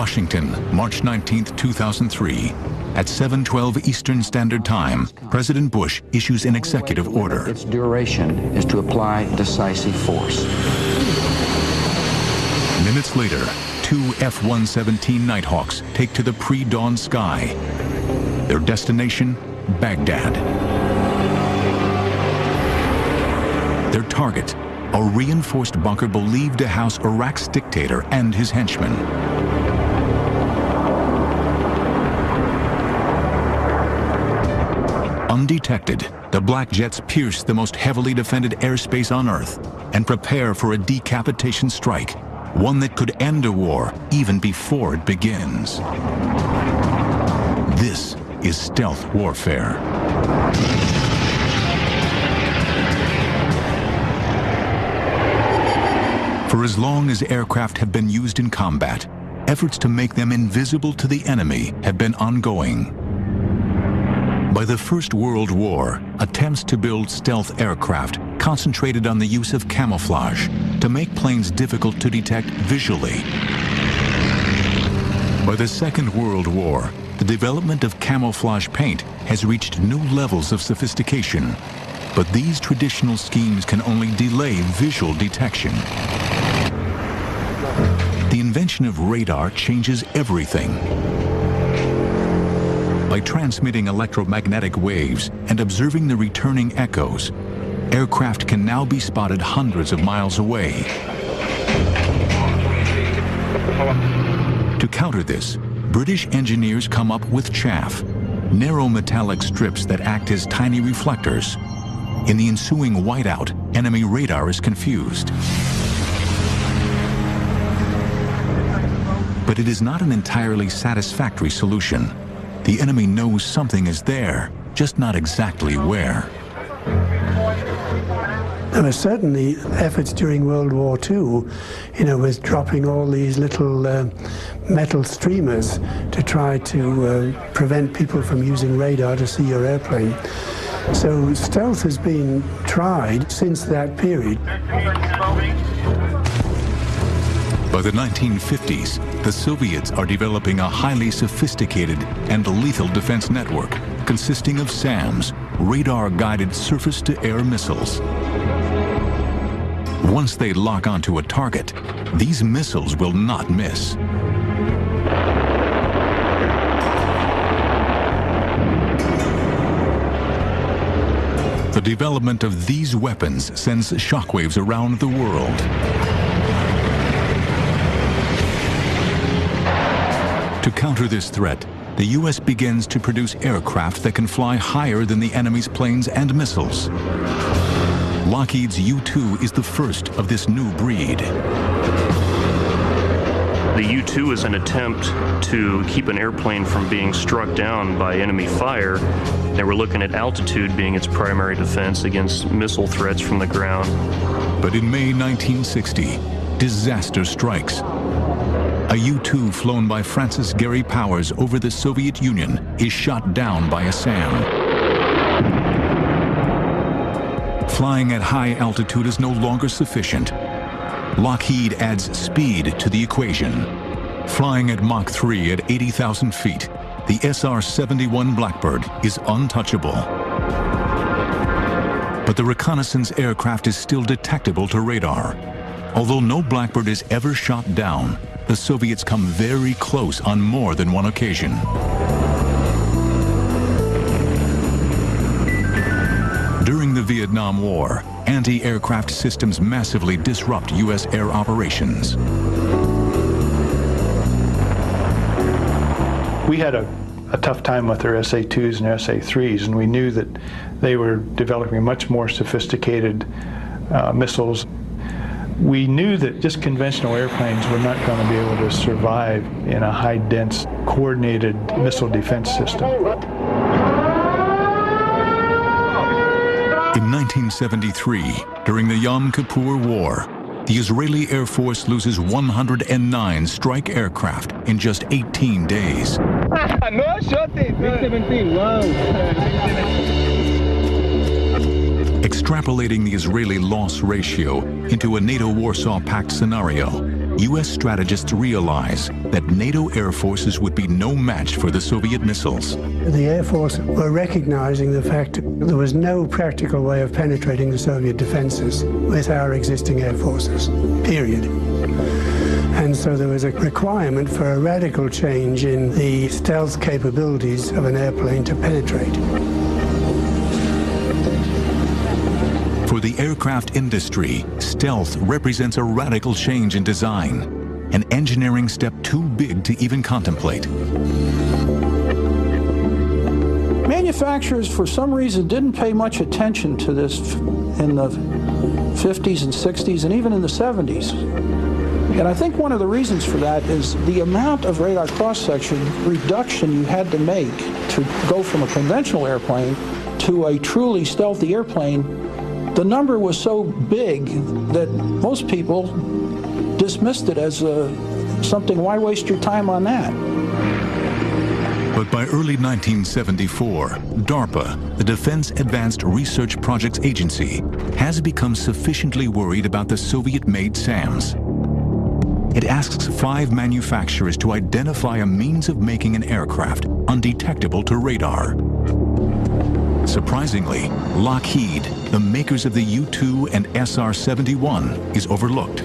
Washington, March 19, 2003. At 7:12 Eastern Standard Time, President Bush issues an executive order. Its duration is to apply decisive force. Minutes later, two F-117 Nighthawks take to the pre-dawn sky. Their destination, Baghdad. Their target, a reinforced bunker believed to house Iraq's dictator and his henchmen. Undetected, the black jets pierce the most heavily defended airspace on Earth and prepare for a decapitation strike, one that could end a war even before it begins. This is stealth warfare. For as long as aircraft have been used in combat, efforts to make them invisible to the enemy have been ongoing. By the First World War, attempts to build stealth aircraft concentrated on the use of camouflage to make planes difficult to detect visually. By the Second World War, the development of camouflage paint has reached new levels of sophistication, but these traditional schemes can only delay visual detection. The invention of radar changes everything. By transmitting electromagnetic waves and observing the returning echoes, aircraft can now be spotted hundreds of miles away. To counter this, British engineers come up with chaff, narrow metallic strips that act as tiny reflectors. In the ensuing whiteout, enemy radar is confused. But it is not an entirely satisfactory solution. The enemy knows something is there, just not exactly where. There were certainly efforts during World War II, with dropping all these little metal streamers to try to prevent people from using radar to see your airplane. So stealth has been tried since that period. By the 1950s, the Soviets are developing a highly sophisticated and lethal defense network consisting of SAMs, radar-guided surface-to-air missiles. Once they lock onto a target, these missiles will not miss. The development of these weapons sends shockwaves around the world. To counter this threat, the U.S. begins to produce aircraft that can fly higher than the enemy's planes and missiles. Lockheed's U-2 is the first of this new breed. The U-2 is an attempt to keep an airplane from being struck down by enemy fire. And we're looking at altitude being its primary defense against missile threats from the ground. But in May 1960, disaster strikes. A U-2 flown by Francis Gary Powers over the Soviet Union is shot down by a SAM. Flying at high altitude is no longer sufficient. Lockheed adds speed to the equation. Flying at Mach 3 at 80,000 feet, the SR-71 Blackbird is untouchable. But the reconnaissance aircraft is still detectable to radar. Although no Blackbird is ever shot down, the Soviets come very close on more than one occasion. During the Vietnam War, anti-aircraft systems massively disrupt U.S. air operations. We had a tough time with their SA-2s and SA-3s, and we knew that they were developing much more sophisticated missiles. We knew that just conventional airplanes were not going to be able to survive in a high-dense, coordinated missile defense system. In 1973, during the Yom Kippur War, the Israeli Air Force loses 109 strike aircraft in just 18 days. Extrapolating the Israeli loss ratio into a NATO Warsaw Pact scenario, U.S. strategists realize that NATO air forces would be no match for the Soviet missiles. The Air Force were recognizing the fact that there was no practical way of penetrating the Soviet defenses with our existing air forces, period. And so there was a requirement for a radical change in the stealth capabilities of an airplane to penetrate. For the aircraft industry, stealth represents a radical change in design, an engineering step too big to even contemplate. Manufacturers, for some reason, didn't pay much attention to this in the 50s and 60s and even in the 70s. And I think one of the reasons for that is the amount of radar cross-section reduction you had to make to go from a conventional airplane to a truly stealthy airplane. The number was so big that most people dismissed it as something, why waste your time on that? But by early 1974, DARPA, the Defense Advanced Research Projects Agency, has become sufficiently worried about the Soviet-made SAMs. It asks 5 manufacturers to identify a means of making an aircraft undetectable to radar. Surprisingly, Lockheed, the makers of the U-2 and SR-71, is overlooked.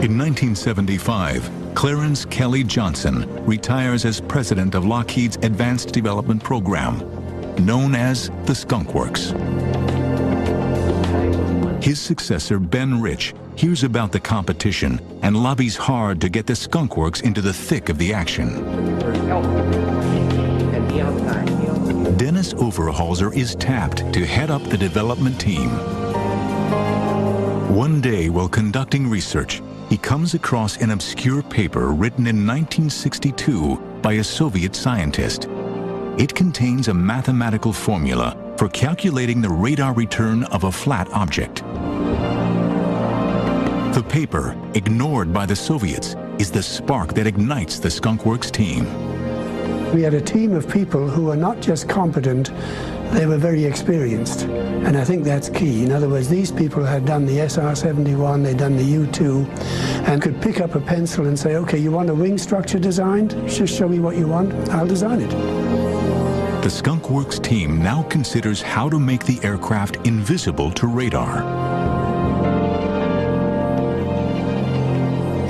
In 1975, Clarence Kelly Johnson retires as president of Lockheed's Advanced Development Program, known as the Skunk Works. His successor, Ben Rich, hears about the competition and lobbies hard to get the Skunk Works into the thick of the action. Dennis Overhalser is tapped to head up the development team. One day, while conducting research, he comes across an obscure paper written in 1962 by a Soviet scientist. It contains a mathematical formula for calculating the radar return of a flat object. The paper, ignored by the Soviets, is the spark that ignites the Skunk Works team. We had a team of people who were not just competent, they were very experienced. And I think that's key. In other words, these people had done the SR-71, they'd done the U-2, and could pick up a pencil and say, okay, you want a wing structure designed? Just show me what you want, I'll design it. The Skunk Works team now considers how to make the aircraft invisible to radar.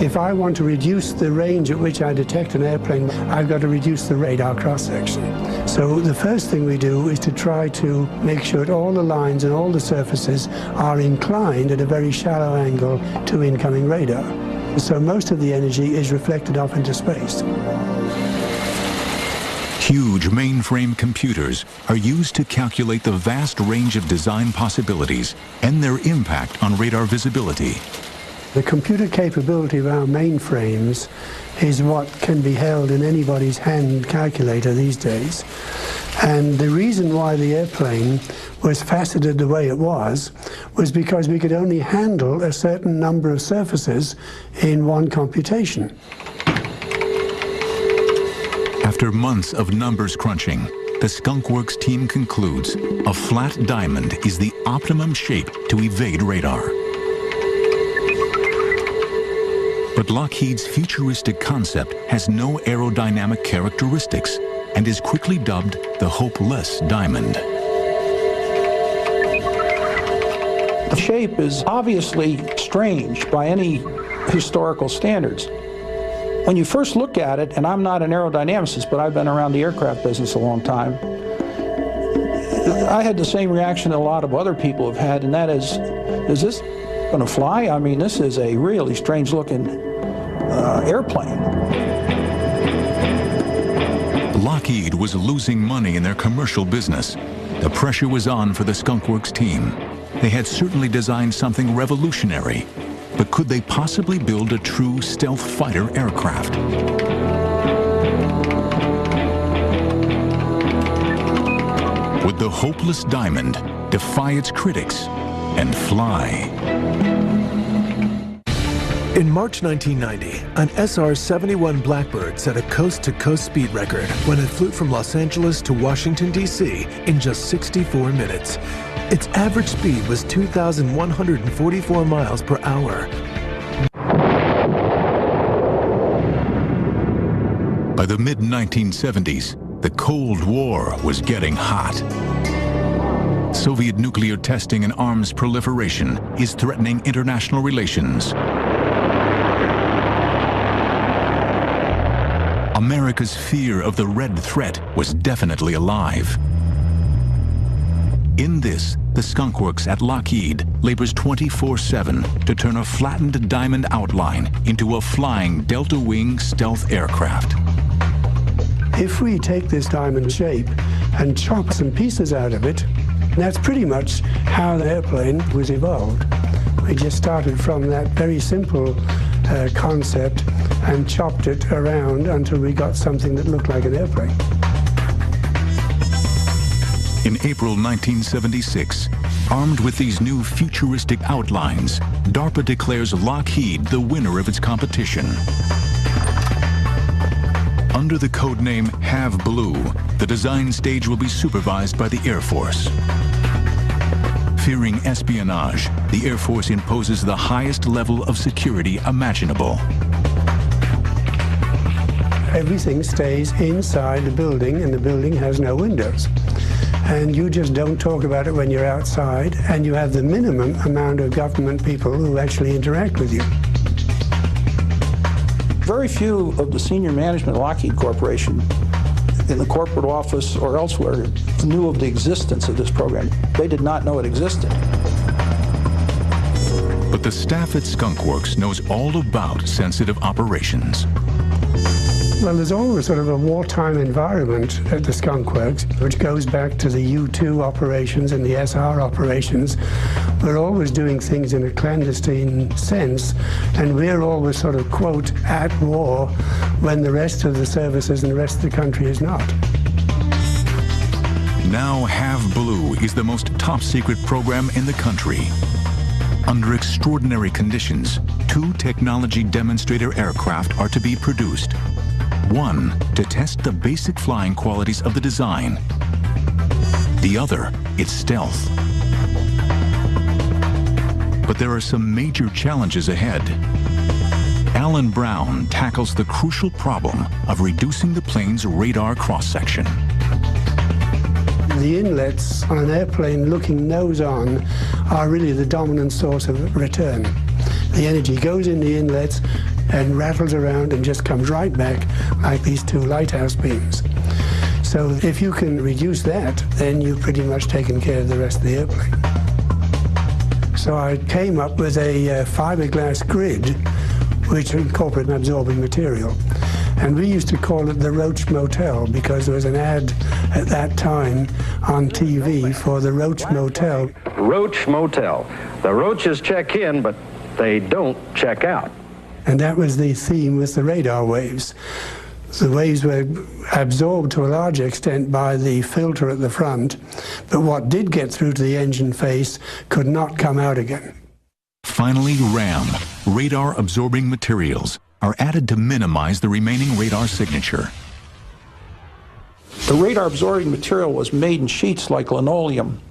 If I want to reduce the range at which I detect an airplane, I've got to reduce the radar cross-section. So the first thing we do is to try to make sure that all the lines and all the surfaces are inclined at a very shallow angle to incoming radar. So most of the energy is reflected off into space. Huge mainframe computers are used to calculate the vast range of design possibilities and their impact on radar visibility. The computer capability of our mainframes is what can be held in anybody's hand calculator these days. And the reason why the airplane was faceted the way it was because we could only handle a certain number of surfaces in one computation. After months of numbers crunching, the Skunk Works team concludes a flat diamond is the optimum shape to evade radar. But Lockheed's futuristic concept has no aerodynamic characteristics and is quickly dubbed the hopeless diamond. The shape is obviously strange by any historical standards. When you first look at it, and I'm not an aerodynamicist, but I've been around the aircraft business a long time, I had the same reaction that a lot of other people have had, and that is this going to fly? I mean, this is a really strange-looking airplane. Lockheed was losing money in their commercial business. The pressure was on for the Skunk Works team. They had certainly designed something revolutionary, but could they possibly build a true stealth fighter aircraft? Would the hopeless diamond defy its critics and fly? In March 1990, an SR-71 Blackbird set a coast-to-coast speed record when it flew from Los Angeles to Washington, D.C. in just 64 minutes. Its average speed was 2,144 miles per hour. By the mid-1970s, the Cold War was getting hot. Soviet nuclear testing and arms proliferation is threatening international relations. America's fear of the Red Threat was definitely alive. In this, the Skunk Works at Lockheed labors 24/7 to turn a flattened diamond outline into a flying delta-wing stealth aircraft. If we take this diamond shape and chop some pieces out of it, that's pretty much how the airplane was evolved. We just started from that very simple concept and chopped it around until we got something that looked like an airplane. In April 1976, armed with these new futuristic outlines, DARPA declares Lockheed the winner of its competition. Under the codename Have Blue, the design stage will be supervised by the Air Force. Fearing espionage, the Air Force imposes the highest level of security imaginable. Everything stays inside the building, and the building has no windows. And you just don't talk about it when you're outside, and you have the minimum amount of government people who actually interact with you. Very few of the senior management of Lockheed Corporation in the corporate office or elsewhere knew of the existence of this program. They did not know it existed. But the staff at Skunk Works knows all about sensitive operations. Well, there's always sort of a wartime environment at the Skunk Works, which goes back to the U-2 operations and the SR operations. We're always doing things in a clandestine sense, and we're always sort of, quote, at war when the rest of the services and the rest of the country is not. Now Have Blue is the most top-secret program in the country. Under extraordinary conditions, 2 technology demonstrator aircraft are to be produced. One to test the basic flying qualities of the design. The other, its stealth. But there are some major challenges ahead. Alan Brown tackles the crucial problem of reducing the plane's radar cross-section. The inlets on an airplane looking nose-on are really the dominant source of return. The energy goes in the inlets and rattles around and just comes right back like these 2 lighthouse beams. So if you can reduce that, then you've pretty much taken care of the rest of the airplane. So I came up with a fiberglass grid which incorporated an absorbing material. And we used to call it the Roach Motel because there was an ad at that time on TV for the Roach Motel. Roach Motel. The roaches check in, but they don't check out. And that was the theme with the radar waves. The waves were absorbed to a large extent by the filter at the front, but what did get through to the engine face could not come out again. Finally, RAM, radar-absorbing materials, are added to minimize the remaining radar signature. The radar-absorbing material was made in sheets like linoleum.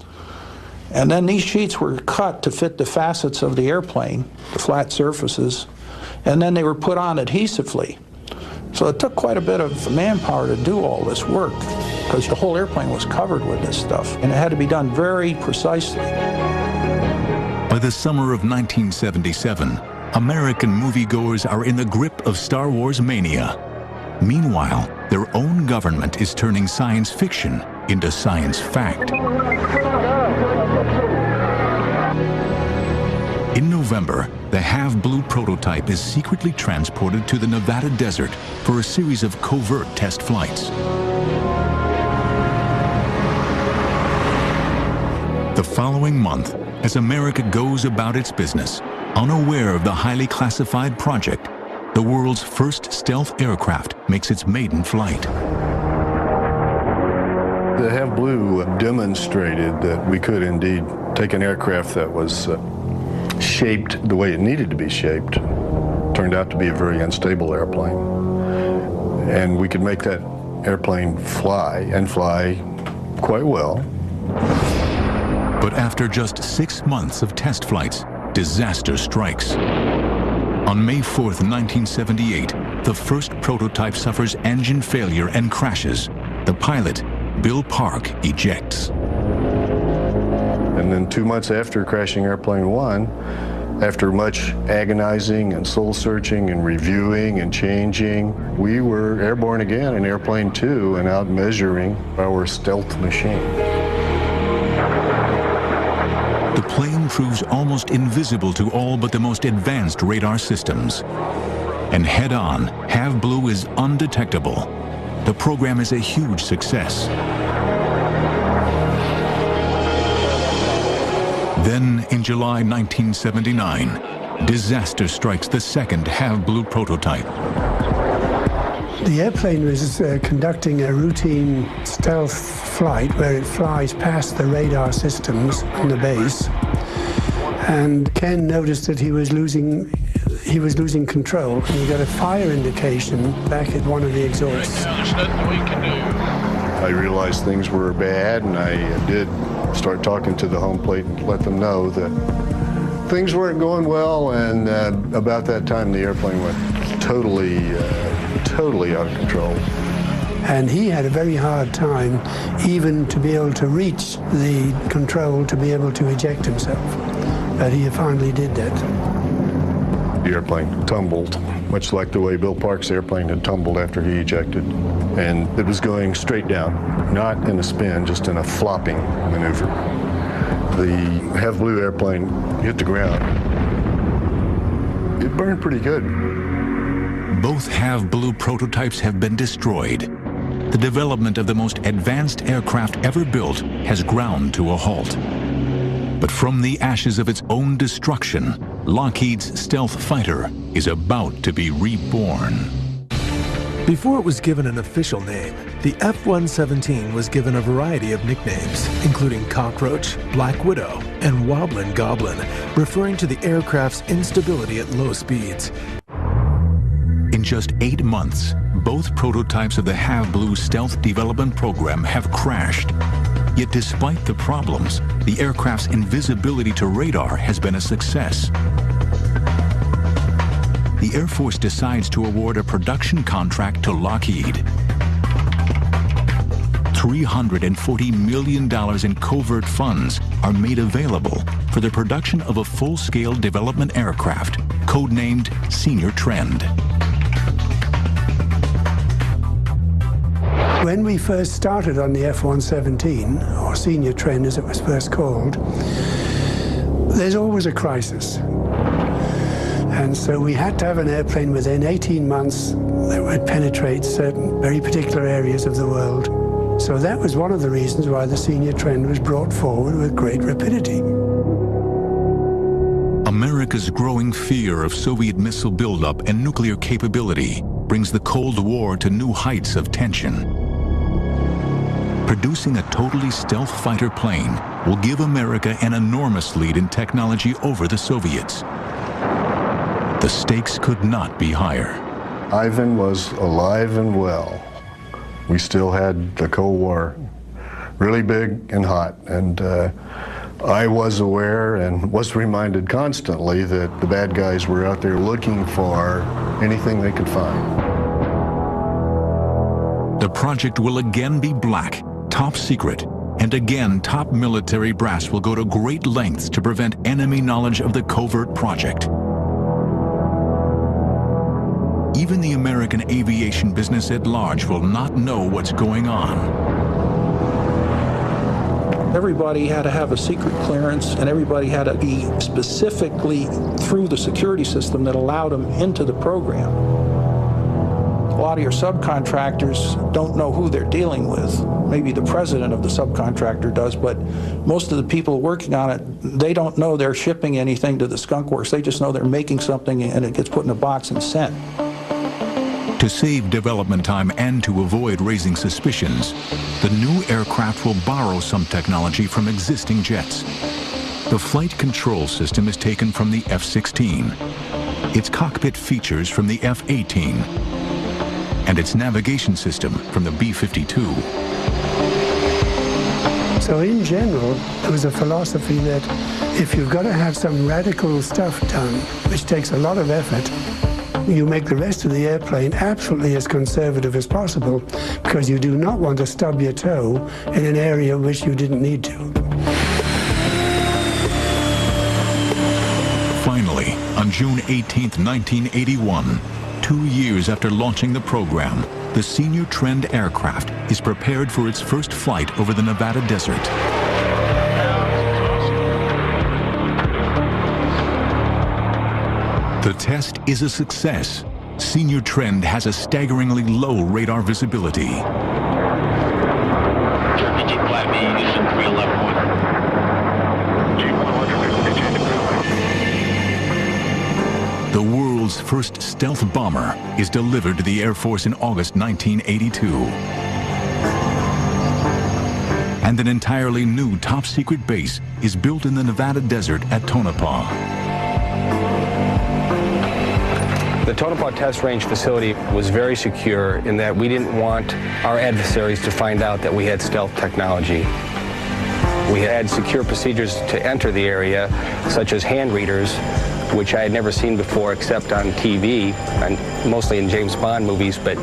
And then these sheets were cut to fit the facets of the airplane, the flat surfaces, and then they were put on adhesively. So it took quite a bit of manpower to do all this work because the whole airplane was covered with this stuff, and it had to be done very precisely. By the summer of 1977, American moviegoers are in the grip of Star Wars mania. Meanwhile, their own government is turning science fiction into science fact. In November, the Have Blue prototype is secretly transported to the Nevada desert for a series of covert test flights. The following month, as America goes about its business, unaware of the highly classified project, the world's first stealth aircraft makes its maiden flight. The Have Blue demonstrated that we could indeed take an aircraft that was shaped the way it needed to be shaped, turned out to be a very unstable airplane, and we could make that airplane fly, and fly quite well. But after just 6 months of test flights, disaster strikes. On May 4th, 1978, the first prototype suffers engine failure and crashes. The pilot, Bill Park, ejects. And then 2 months after crashing Airplane 1, after much agonizing and soul-searching and reviewing and changing, we were airborne again in Airplane 2 and out measuring our stealth machine. The plane proves almost invisible to all but the most advanced radar systems. And head-on, Have Blue is undetectable. The program is a huge success. Then, in July 1979, disaster strikes the second Have Blue prototype. The airplane was conducting a routine stealth flight where it flies past the radar systems on the base. And Ken noticed that he was losing control, and he got a fire indication back at one of the exhausts. There's nothing we can do. I realized things were bad, and I did start talking to the home plate and let them know that things weren't going well, and about that time the airplane went totally out of control. And he had a very hard time even to be able to reach the control to be able to eject himself. But he finally did that. The airplane tumbled, much like the way Bill Park's airplane had tumbled after he ejected. And it was going straight down, not in a spin, just in a flopping maneuver. The Have Blue airplane hit the ground. It burned pretty good. Both Have Blue prototypes have been destroyed. The development of the most advanced aircraft ever built has ground to a halt. But from the ashes of its own destruction, Lockheed's stealth fighter is about to be reborn. Before it was given an official name, the F-117 was given a variety of nicknames, including Cockroach, Black Widow, and Wobblin' Goblin, referring to the aircraft's instability at low speeds. In just 8 months, both prototypes of the Have Blue stealth development program have crashed. Yet despite the problems, the aircraft's invisibility to radar has been a success. The Air Force decides to award a production contract to Lockheed. $340 million in covert funds are made available for the production of a full-scale development aircraft, codenamed Senior Trend. When we first started on the F-117, or Senior Trend as it was first called, there's always a crisis. And so we had to have an airplane within 18 months that would penetrate certain very particular areas of the world. So that was one of the reasons why the Senior Trend was brought forward with great rapidity. America's growing fear of Soviet missile buildup and nuclear capability brings the Cold War to new heights of tension. Producing a totally stealth fighter plane will give America an enormous lead in technology over the Soviets. The stakes could not be higher. Ivan was alive and well. We still had the Cold War really big and hot, and I was aware and was reminded constantly that the bad guys were out there looking for anything they could find. The project will again be black, top secret, and again top military brass will go to great lengths to prevent enemy knowledge of the covert project. Even the American aviation business at large will not know what's going on. Everybody had to have a secret clearance, and everybody had to be specifically through the security system that allowed them into the program. A lot of your subcontractors don't know who they're dealing with. Maybe the president of the subcontractor does, but most of the people working on it, they don't know they're shipping anything to the Skunk Works. They just know they're making something and it gets put in a box and sent. To save development time and to avoid raising suspicions, the new aircraft will borrow some technology from existing jets. The flight control system is taken from the F-16, its cockpit features from the F-18, and its navigation system from the B-52. So in general, there was a philosophy that if you've got to have some radical stuff done, which takes a lot of effort, You make the rest of the airplane absolutely as conservative as possible because you do not want to stub your toe in an area which you didn't need to. Finally, on June 18, 1981, 2 years after launching the program, the Senior Trend aircraft is prepared for its first flight over the Nevada desert. The test is a success. Senior Trend has a staggeringly low radar visibility. The world's first stealth bomber is delivered to the Air Force in August 1982. And an entirely new top-secret base is built in the Nevada desert at Tonopah. The Tonopah Test Range facility was very secure in that we didn't want our adversaries to find out that we had stealth technology. We had secure procedures to enter the area, such as hand readers, which I had never seen before except on TV, and mostly in James Bond movies, but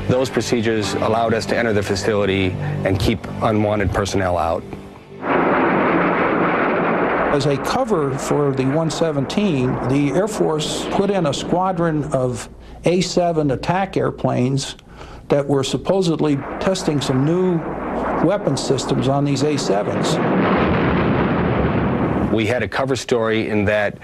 those procedures allowed us to enter the facility and keep unwanted personnel out. As a cover for the 117, the Air Force put in a squadron of A-7 attack airplanes that were supposedly testing some new weapon systems on these A-7s. We had a cover story in that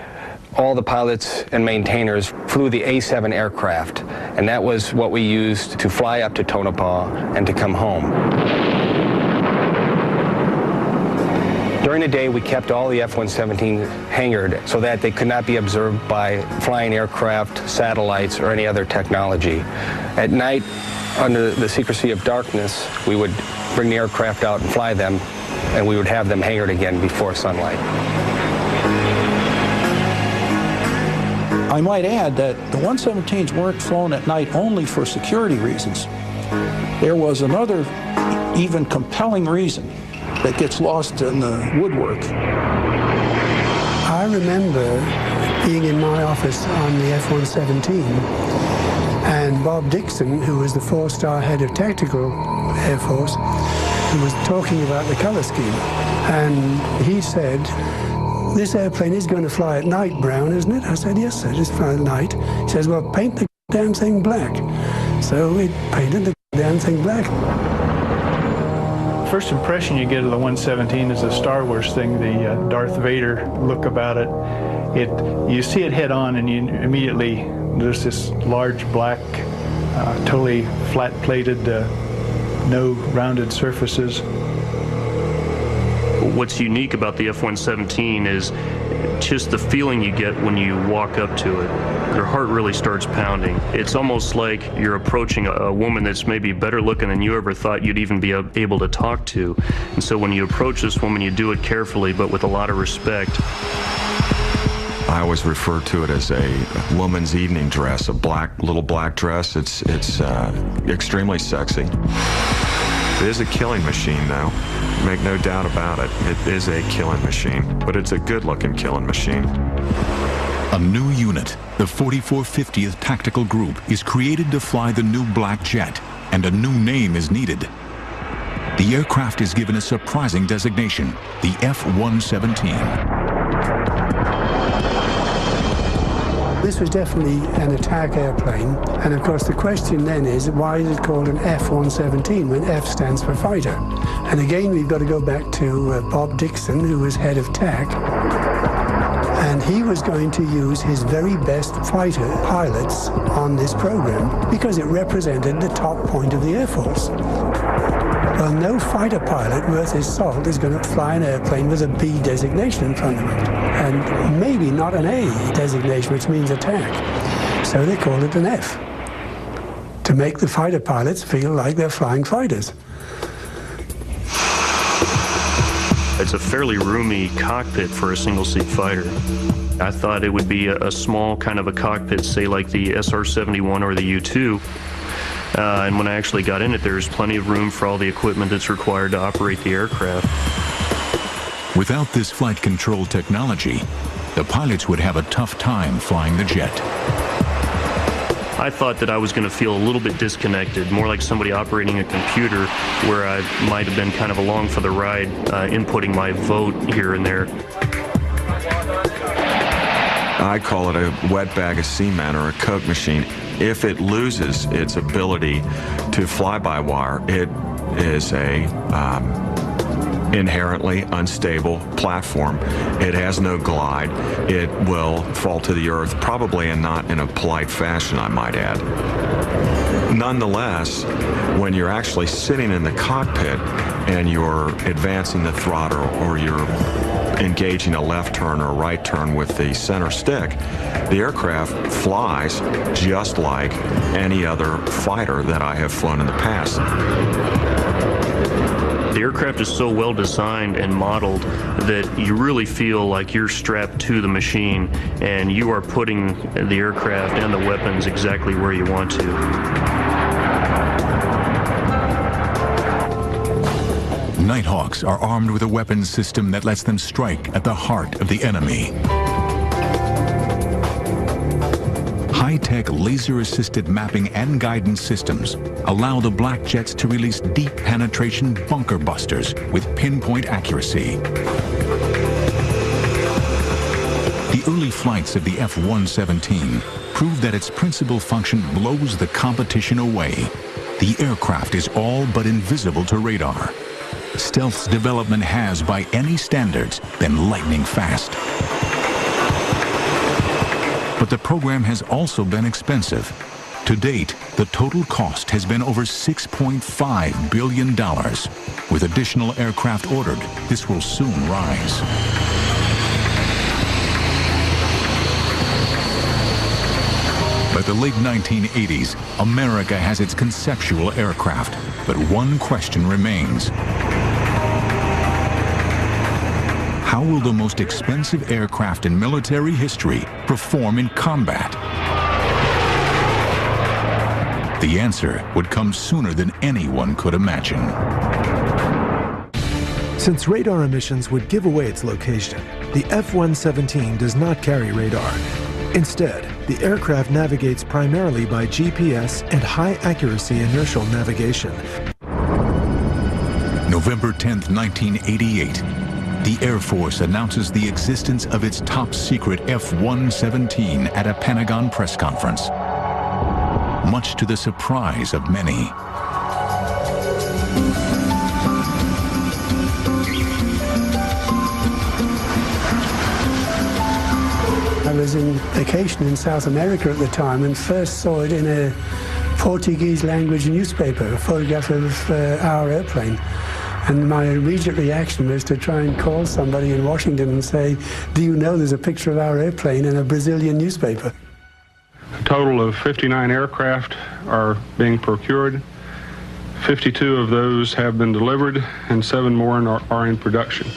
all the pilots and maintainers flew the A-7 aircraft, and that was what we used to fly up to Tonopah and to come home. During the day, we kept all the F-117 hangared so that they could not be observed by flying aircraft, satellites, or any other technology. At night, under the secrecy of darkness, we would bring the aircraft out and fly them, and we would have them hangared again before sunlight. I might add that the 117s weren't flown at night only for security reasons. There was another even compelling reason that gets lost in the woodwork. I remember being in my office on the F-117, and Bob Dixon, who was the four-star head of Tactical Air Force, who was talking about the color scheme. And he said, "This airplane is going to fly at night, Brown, isn't it?" I said, "Yes, sir, it's fly at night." He says, "Well, paint the damn thing black." So we painted the damn thing black. First impression you get of the 117 is a Star Wars thing, the Darth Vader look about it. You see it head on, and you immediately, there's this large black, totally flat-plated, no rounded surfaces. What's unique about the F-117 is just the feeling you get when you walk up to it. Your heart really starts pounding. It's almost like you're approaching a woman that's maybe better looking than you ever thought you'd even be able to talk to. And so when you approach this woman, you do it carefully, but with a lot of respect. I always refer to it as a woman's evening dress, a little black dress. It's extremely sexy. It is a killing machine, though. Make no doubt about it. It is a killing machine, but it's a good-looking killing machine. A new unit, the 4450th Tactical Group, is created to fly the new black jet, and a new name is needed. The aircraft is given a surprising designation, the F-117. This was definitely an attack airplane, and of course the question then is, why is it called an F-117 when F stands for fighter? And again, we've got to go back to Bob Dixon, who was head of TAC, and he was going to use his very best fighter pilots on this program because it represented the top point of the Air Force. Well, no fighter pilot worth his salt is going to fly an airplane with a B designation in front of it, and maybe not an A designation, which means attack. So they called it an F, to make the fighter pilots feel like they're flying fighters. It's a fairly roomy cockpit for a single-seat fighter. I thought it would be a small kind of a cockpit, say like the SR-71 or the U-2. And when I actually got in it, there's plenty of room for all the equipment that's required to operate the aircraft. Without this flight control technology, the pilots would have a tough time flying the jet. I thought that I was going to feel a little bit disconnected, more like somebody operating a computer, where I might have been kind of along for the ride, inputting my vote here and there. I call it a wet bag of cement or a Coke machine. If it loses its ability to fly-by-wire, it is a inherently unstable platform. It has no glide. It will fall to the earth, probably and not in a polite fashion, I might add. Nonetheless, when you're actually sitting in the cockpit and you're advancing the throttle or you're engaging a left turn or a right turn with the center stick, the aircraft flies just like any other fighter that I have flown in the past. The aircraft is so well designed and modeled that you really feel like you're strapped to the machine and you are putting the aircraft and the weapons exactly where you want to. Nighthawks are armed with a weapons system that lets them strike at the heart of the enemy. High-tech laser-assisted mapping and guidance systems allow the black jets to release deep penetration bunker busters with pinpoint accuracy. The early flights of the F-117 prove that its principal function blows the competition away. The aircraft is all but invisible to radar. Stealth's development has, by any standards, been lightning fast. But the program has also been expensive. To date, the total cost has been over $6.5 billion. With additional aircraft ordered, this will soon rise. By the late 1980s, America has its conceptual aircraft, but one question remains. How will the most expensive aircraft in military history perform in combat? The answer would come sooner than anyone could imagine. Since radar emissions would give away its location, the F-117 does not carry radar. Instead, the aircraft navigates primarily by GPS and high-accuracy inertial navigation. November 10, 1988. The Air Force announces the existence of its top-secret F-117 at a Pentagon press conference, much to the surprise of many. I was in vacation in South America at the time and first saw it in a Portuguese language newspaper, a photograph of our airplane. And my immediate reaction was to try and call somebody in Washington and say, do you know there's a picture of our airplane in a Brazilian newspaper? A total of 59 aircraft are being procured. 52 of those have been delivered and 7 more are in production.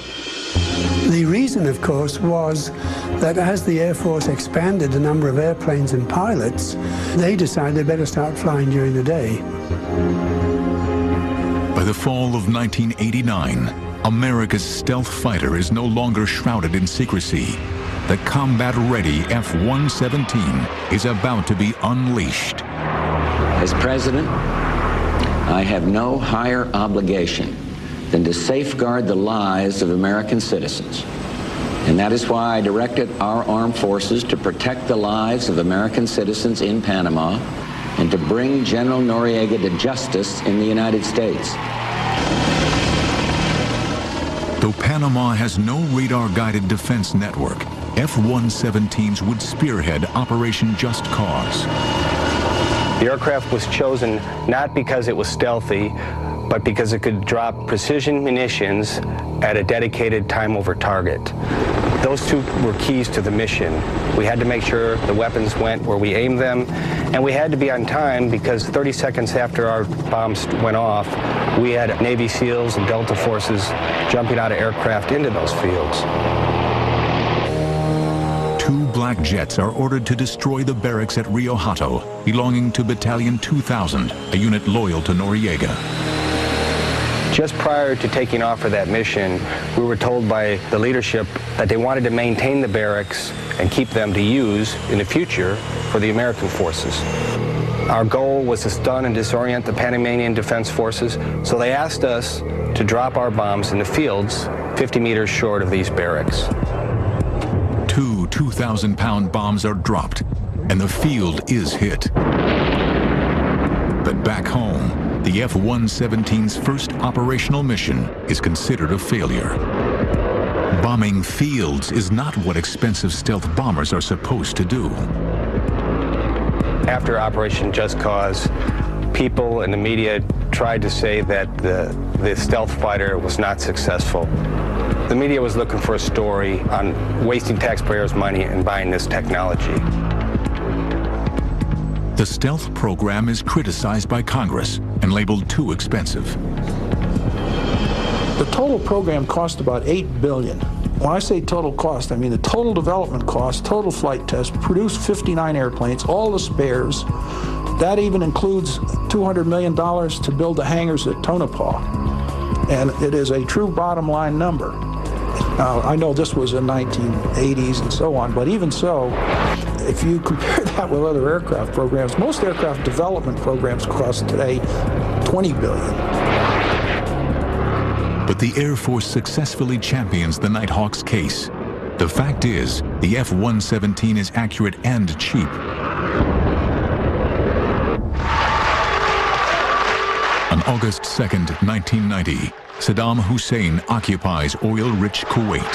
The reason, of course, was that as the Air Force expanded the number of airplanes and pilots, they decided they better start flying during the day. By the fall of 1989, America's stealth fighter is no longer shrouded in secrecy. The combat-ready F-117 is about to be unleashed. As president, I have no higher obligation than to safeguard the lives of American citizens. And that is why I directed our armed forces to protect the lives of American citizens in Panama and to bring General Noriega to justice in the United States. Though Panama has no radar-guided defense network, F-117s would spearhead Operation Just Cause. The aircraft was chosen not because it was stealthy, but because it could drop precision munitions at a dedicated time over target. Those two were keys to the mission. We had to make sure the weapons went where we aimed them, and we had to be on time because 30 seconds after our bombs went off, we had Navy SEALs and Delta forces jumping out of aircraft into those fields. 2 black jets are ordered to destroy the barracks at Rio Hato, belonging to Battalion 2000, a unit loyal to Noriega. Just prior to taking off for that mission, we were told by the leadership that they wanted to maintain the barracks and keep them to use in the future for the American forces. Our goal was to stun and disorient the Panamanian Defense Forces, so they asked us to drop our bombs in the fields 50 meters short of these barracks. Two 2,000-pound bombs are dropped, and the field is hit. But back home, the F-117's first operational mission is considered a failure. Bombing fields is not what expensive stealth bombers are supposed to do. After Operation Just Cause, people in the media tried to say that the stealth fighter was not successful. The media was looking for a story on wasting taxpayers' money and buying this technology. The stealth program is criticized by Congress and labeled too expensive. The total program cost about $8 billion. When I say total cost, I mean the total development cost, total flight test, produced 59 airplanes, all the spares. That even includes $200 million to build the hangars at Tonopah. And it is a true bottom line number. Now, I know this was in 1980s and so on, but even so, if you compare that with other aircraft programs, most aircraft development programs cost today $20 billion. But the Air Force successfully champions the Nighthawk's case. The fact is, the F-117 is accurate and cheap. On August 2nd, 1990, Saddam Hussein occupies oil-rich Kuwait.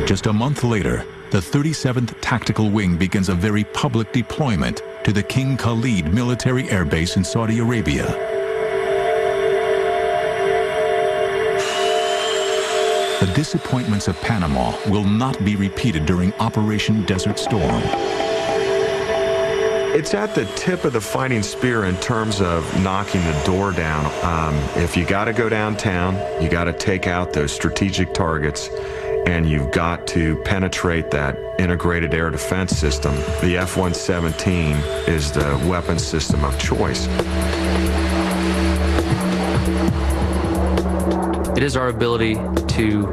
Just a month later, the 37th Tactical Wing begins a very public deployment to the King Khalid military air base in Saudi Arabia. The disappointments of Panama will not be repeated during Operation Desert Storm. It's at the tip of the fighting spear in terms of knocking the door down. If you got to go downtown, you got to take out those strategic targets, and you've got to penetrate that integrated air defense system. The F-117 is the weapon system of choice. It is our ability to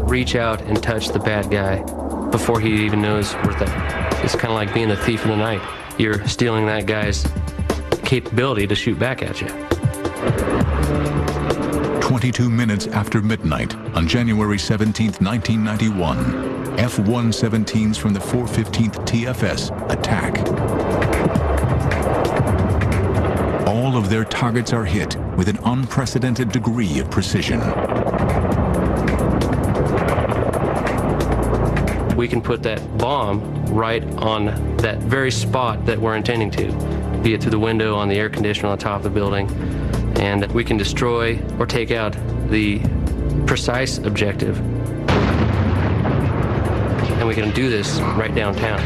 reach out and touch the bad guy before he even knows we're there. It's kind of like being the thief in the night. You're stealing that guy's capability to shoot back at you. 22 minutes after midnight, on January 17, 1991, F-117s from the 415th TFS attack. All of their targets are hit with an unprecedented degree of precision. We can put that bomb right on that very spot that we're intending to, be it through the window, on the air conditioner on the top of the building, and we can destroy or take out the precise objective. And we can do this right downtown.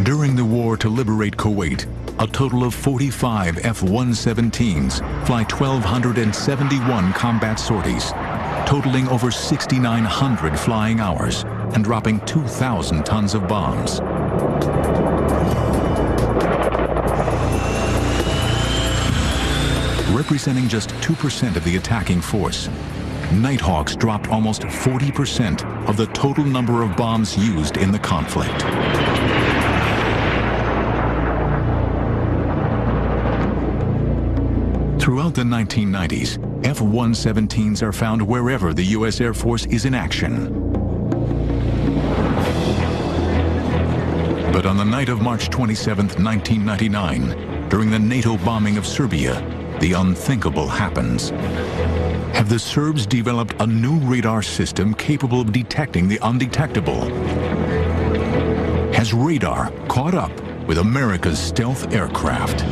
During the war to liberate Kuwait, a total of 45 F-117s fly 1,271 combat sorties, totaling over 6,900 flying hours and dropping 2,000 tons of bombs. Representing just 2% of the attacking force, Nighthawks dropped almost 40% of the total number of bombs used in the conflict. Throughout the 1990s, F-117s are found wherever the U.S. Air Force is in action. But on the night of March 27, 1999, during the NATO bombing of Serbia, the unthinkable happens. Have the Serbs developed a new radar system capable of detecting the undetectable? Has radar caught up with America's stealth aircraft?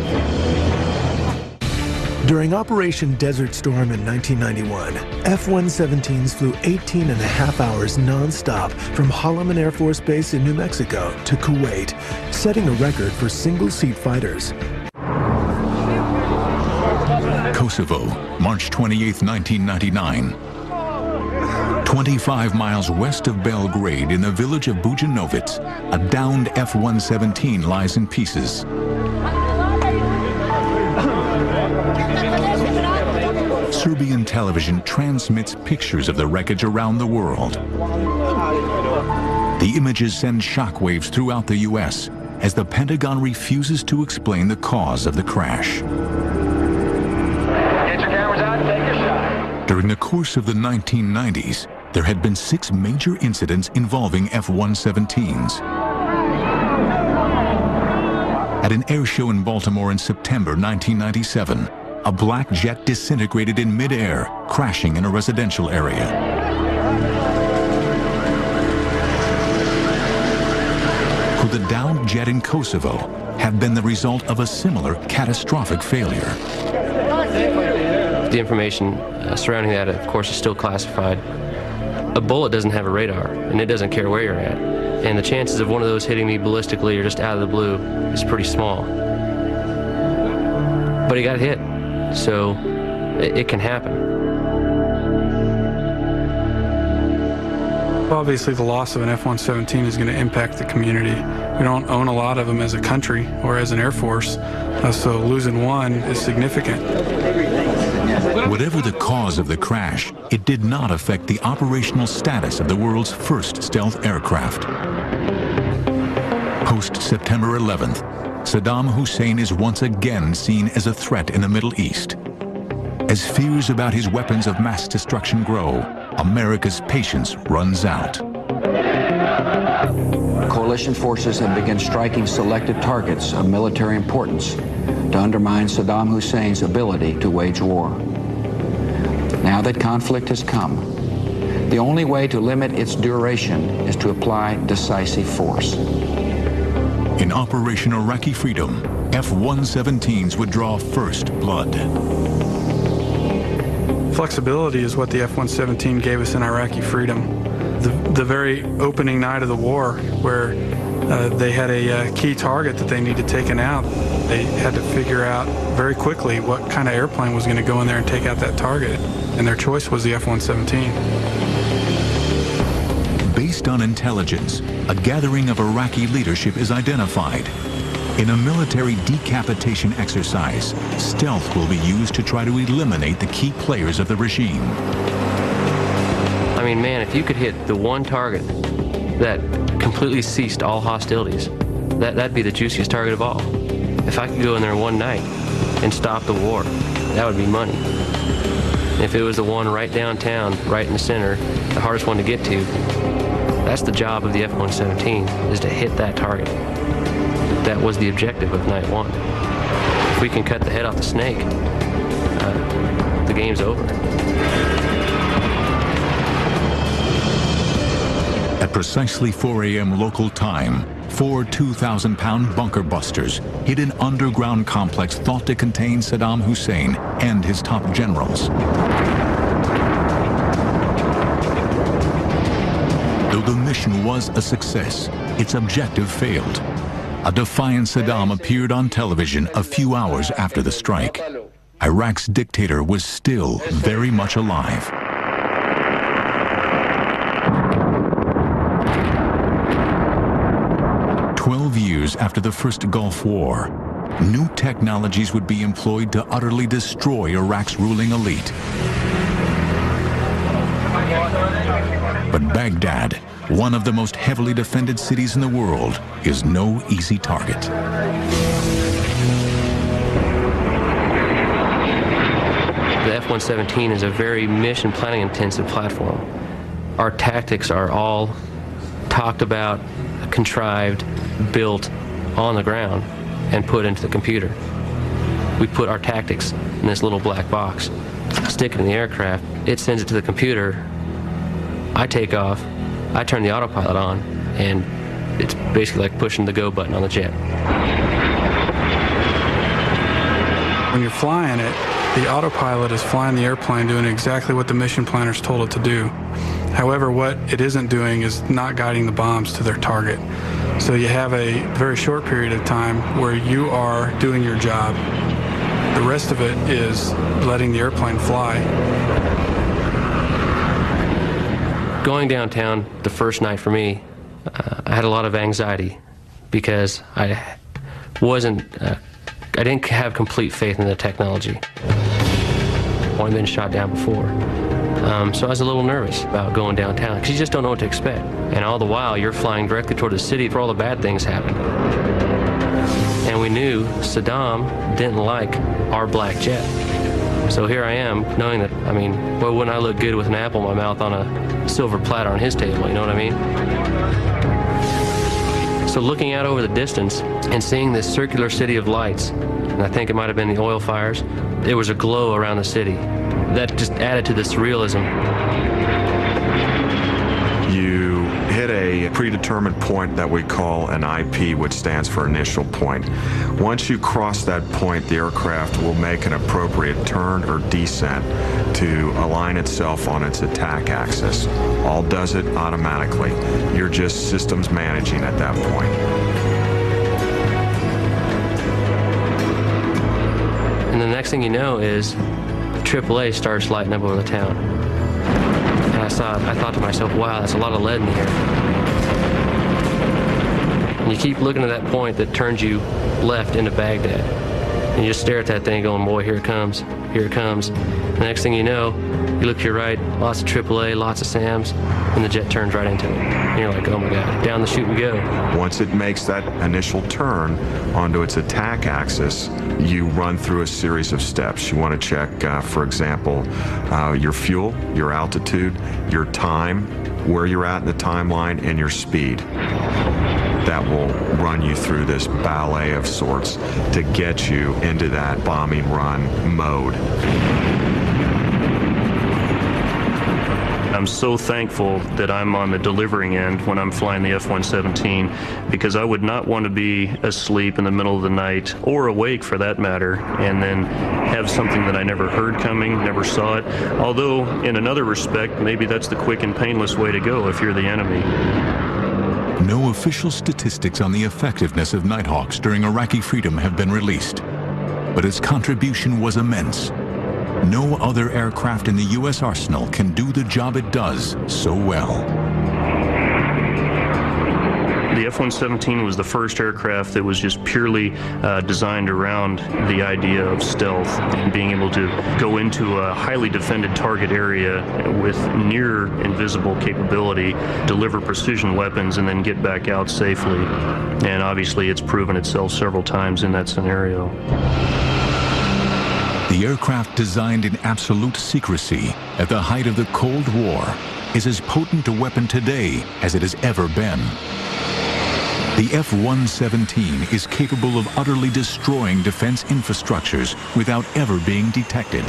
During Operation Desert Storm in 1991, F-117s flew 18 and a half hours non-stop from Holloman Air Force Base in New Mexico to Kuwait, setting a record for single-seat fighters. Kosovo, March 28, 1999. 25 miles west of Belgrade in the village of Bujanovic, a downed F-117 lies in pieces. Serbian television transmits pictures of the wreckage around the world. The images send shockwaves throughout the U.S. as the Pentagon refuses to explain the cause of the crash. Get your cameras out and take a shot. During the course of the 1990s, there had been 6 major incidents involving F-117s. At an air show in Baltimore in September 1997, a black jet disintegrated in midair, crashing in a residential area. Could the downed jet in Kosovo have been the result of a similar catastrophic failure? The information surrounding that, of course, is still classified. A bullet doesn't have a radar, and it doesn't care where you're at. And the chances of one of those hitting me ballistically or just out of the blue is pretty small. But he got hit, so it can happen. Obviously, the loss of an F-117 is going to impact the community. We don't own a lot of them as a country or as an Air Force, so losing one is significant. Whatever the cause of the crash, it did not affect the operational status of the world's first stealth aircraft. Post-September 11th, Saddam Hussein is once again seen as a threat in the Middle East. As fears about his weapons of mass destruction grow, America's patience runs out. Coalition forces have begun striking selected targets of military importance to undermine Saddam Hussein's ability to wage war. Now that conflict has come, the only way to limit its duration is to apply decisive force. In Operation Iraqi Freedom, F-117s would draw first blood. Flexibility is what the F-117 gave us in Iraqi Freedom. The very opening night of the war, where they had a key target that they needed taken out, they had to figure out very quickly what kind of airplane was going to go in there and take out that target, and their choice was the F-117. Based on intelligence, a gathering of Iraqi leadership is identified. In a military decapitation exercise, stealth will be used to try to eliminate the key players of the regime. I mean, man, if you could hit the one target that completely ceased all hostilities, that'd be the juiciest target of all. If I could go in there one night and stop the war, that would be money. If it was the one right downtown, right in the center, the hardest one to get to, that's the job of the F-117, is to hit that target. That was the objective of night one. If we can cut the head off the snake, the game's over. At precisely 4 a.m. local time, 4 2,000-pound bunker busters hit an underground complex thought to contain Saddam Hussein and his top generals. Though the mission was a success, its objective failed. A defiant Saddam appeared on television a few hours after the strike. Iraq's dictator was still very much alive. Years after the first Gulf War, new technologies would be employed to utterly destroy Iraq's ruling elite. But Baghdad, one of the most heavily defended cities in the world, is no easy target. The F-117 is a very mission planning intensive platform. Our tactics are all talked about, contrived, built on the ground and put into the computer. We put our tactics in this little black box, stick it in the aircraft, it sends it to the computer, I take off, I turn the autopilot on, and it's basically like pushing the go button on the jet. When you're flying it, the autopilot is flying the airplane doing exactly what the mission planners told it to do. However, what it isn't doing is not guiding the bombs to their target. So you have a very short period of time where you are doing your job. The rest of it is letting the airplane fly. Going downtown the first night for me, I had a lot of anxiety because I didn't have complete faith in the technology. point been shot down before. So I was a little nervous about going downtown because you just don't know what to expect. And all the while, you're flying directly toward the city where all the bad things happen. And we knew Saddam didn't like our black jet. So here I am, knowing that, I mean, well, wouldn't I look good with an apple in my mouth on a silver platter on his table, you know what I mean? So looking out over the distance and seeing this circular city of lights, and I think it might have been the oil fires, there was a glow around the city. That just added to the surrealism. You hit a predetermined point that we call an IP, which stands for initial point. Once you cross that point, the aircraft will make an appropriate turn or descent to align itself on its attack axis. All does it automatically. You're just systems managing at that point. And the next thing you know is AAA starts lighting up over the town. And I thought to myself, wow, that's a lot of lead in the air. And you keep looking at that point that turns you left into Baghdad. And you just stare at that thing going, boy, here it comes, here it comes. The next thing you know, you look to your right, lots of AAA, lots of SAMs, and the jet turns right into it. And you're like, oh my God, down the chute we go. Once it makes that initial turn onto its attack axis, you run through a series of steps. You want to check, for example, your fuel, your altitude, your time, where you're at in the timeline, and your speed. That will run you through this ballet of sorts to get you into that bombing run mode. I'm so thankful that I'm on the delivering end when I'm flying the F-117, because I would not want to be asleep in the middle of the night, or awake for that matter, and then have something that I never heard coming, never saw it. Although, in another respect, maybe that's the quick and painless way to go if you're the enemy. No official statistics on the effectiveness of Nighthawks during Iraqi freedom have been released, but its contribution was immense. No other aircraft in the U.S. arsenal can do the job it does so well. The F-117 was the first aircraft that was just purely designed around the idea of stealth and being able to go into a highly defended target area with near invisible capability, deliver precision weapons, and then get back out safely. And obviously it's proven itself several times in that scenario. The aircraft, designed in absolute secrecy at the height of the Cold War, is as potent a weapon today as it has ever been. The F-117 is capable of utterly destroying defense infrastructures without ever being detected.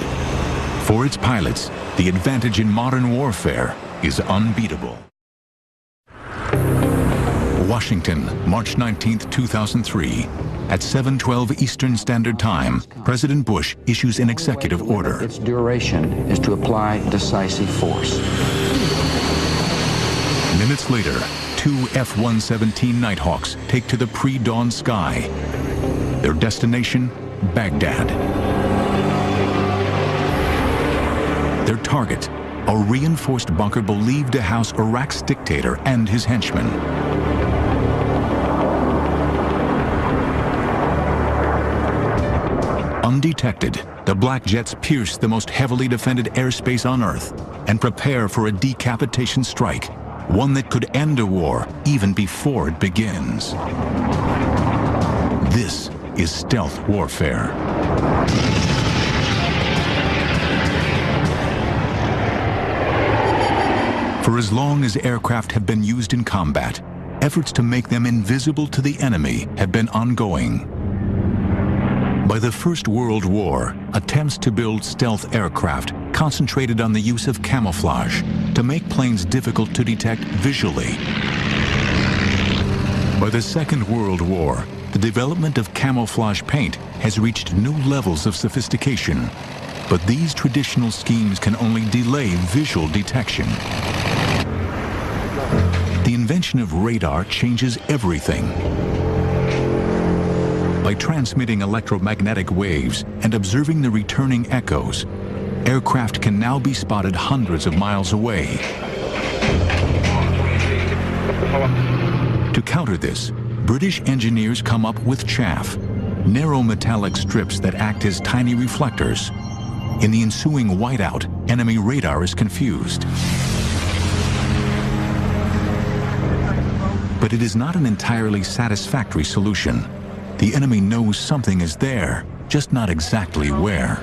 For its pilots, the advantage in modern warfare is unbeatable. Washington, March 19, 2003. At 7:12 Eastern Standard Time, President Bush issues an executive order. Its duration is to apply decisive force. Minutes later, 2 F-117 Nighthawks take to the pre-dawn sky. Their destination, Baghdad. Their target, a reinforced bunker believed to house Iraq's dictator and his henchmen. Undetected, the black jets pierce the most heavily defended airspace on Earth and prepare for a decapitation strike, one that could end a war even before it begins. This is stealth warfare. For as long as aircraft have been used in combat, efforts to make them invisible to the enemy have been ongoing. By the First World War, attempts to build stealth aircraft concentrated on the use of camouflage to make planes difficult to detect visually. By the Second World War, the development of camouflage paint has reached new levels of sophistication, but these traditional schemes can only delay visual detection. The invention of radar changes everything. By transmitting electromagnetic waves and observing the returning echoes, aircraft can now be spotted hundreds of miles away. To counter this, British engineers come up with chaff, narrow metallic strips that act as tiny reflectors. In the ensuing whiteout, enemy radar is confused. But it is not an entirely satisfactory solution. The enemy knows something is there, just not exactly where.